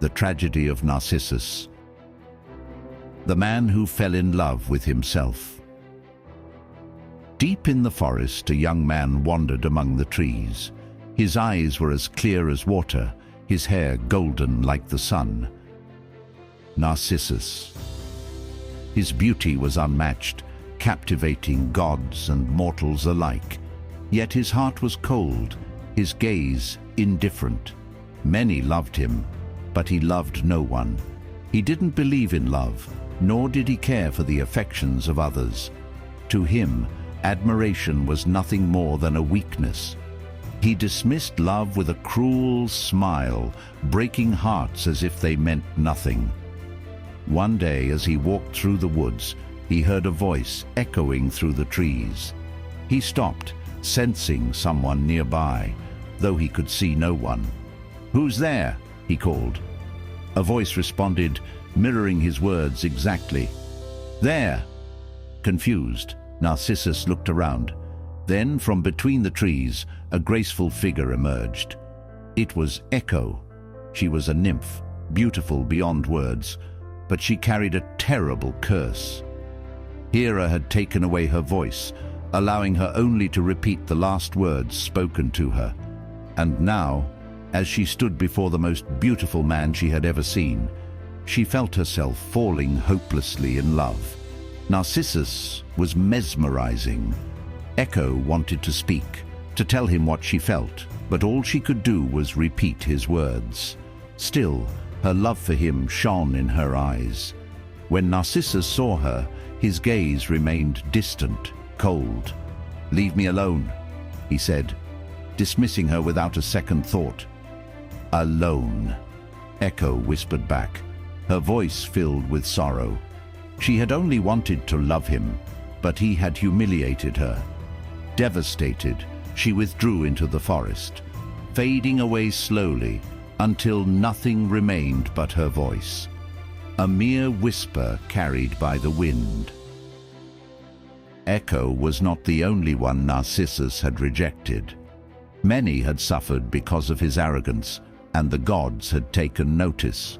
The tragedy of Narcissus. The man who fell in love with himself. Deep in the forest, a young man wandered among the trees. His eyes were as clear as water, his hair golden like the sun. Narcissus. His beauty was unmatched, captivating gods and mortals alike. Yet his heart was cold, his gaze indifferent. Many loved him, but he loved no one. He didn't believe in love, nor did he care for the affections of others. To him, admiration was nothing more than a weakness. He dismissed love with a cruel smile, breaking hearts as if they meant nothing. One day, as he walked through the woods, he heard a voice echoing through the trees. He stopped, sensing someone nearby, though he could see no one. "Who's there?" he called. A voice responded, mirroring his words exactly. "There." Confused, Narcissus looked around. Then, from between the trees, a graceful figure emerged. It was Echo. She was a nymph, beautiful beyond words, but she carried a terrible curse. Hera had taken away her voice, allowing her only to repeat the last words spoken to her. And now, as she stood before the most beautiful man she had ever seen, she felt herself falling hopelessly in love. Narcissus was mesmerizing. Echo wanted to speak, to tell him what she felt, but all she could do was repeat his words. Still, her love for him shone in her eyes. When Narcissus saw her, his gaze remained distant, cold. "Leave me alone," he said, dismissing her without a second thought. "Alone," Echo whispered back, her voice filled with sorrow. She had only wanted to love him, but he had humiliated her. Devastated, she withdrew into the forest, fading away slowly until nothing remained but her voice, a mere whisper carried by the wind. Echo was not the only one Narcissus had rejected. Many had suffered because of his arrogance, and the gods had taken notice.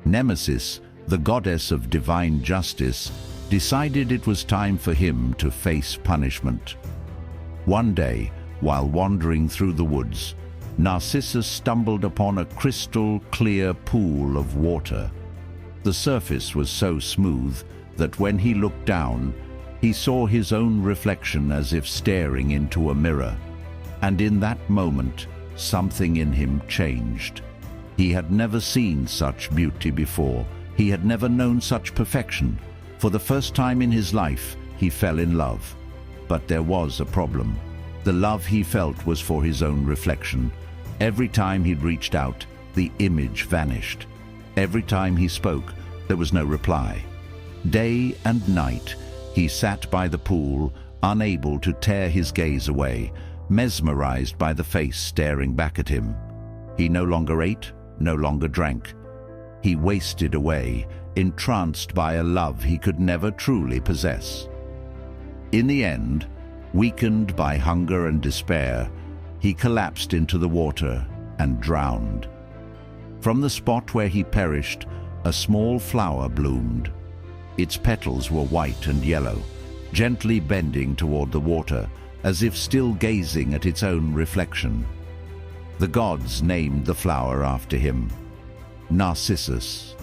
Nemesis, the goddess of divine justice, decided it was time for him to face punishment. One day, while wandering through the woods, Narcissus stumbled upon a crystal-clear pool of water. The surface was so smooth that when he looked down, he saw his own reflection as if staring into a mirror. And in that moment, something in him changed. He had never seen such beauty before. He had never known such perfection. For the first time in his life, he fell in love. But there was a problem. The love he felt was for his own reflection. Every time he'd reached out, the image vanished. Every time he spoke, there was no reply. Day and night, he sat by the pool, unable to tear his gaze away, mesmerized by the face staring back at him. He no longer ate, no longer drank. He wasted away, entranced by a love he could never truly possess. In the end, weakened by hunger and despair, he collapsed into the water and drowned. From the spot where he perished, a small flower bloomed. Its petals were white and yellow, gently bending toward the water, as if still gazing at its own reflection. The gods named the flower after him, Narcissus.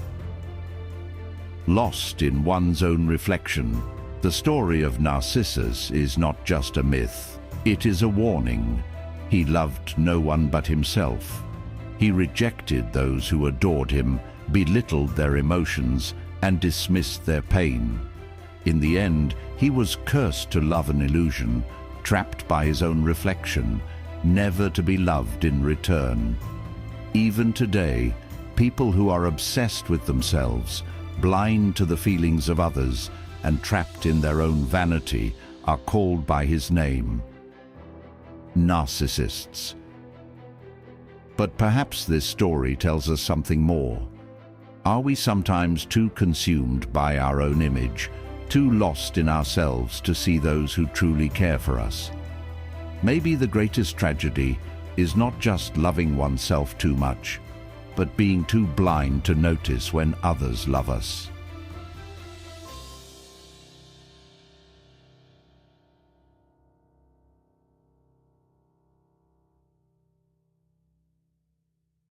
Lost in one's own reflection, the story of Narcissus is not just a myth, it is a warning. He loved no one but himself. He rejected those who adored him, belittled their emotions, and dismissed their pain. In the end, he was cursed to love an illusion, trapped by his own reflection, never to be loved in return. Even today, people who are obsessed with themselves, blind to the feelings of others, and trapped in their own vanity, are called by his name, narcissists. But perhaps this story tells us something more. Are we sometimes too consumed by our own image, too lost in ourselves to see those who truly care for us? Maybe the greatest tragedy is not just loving oneself too much, but being too blind to notice when others love us.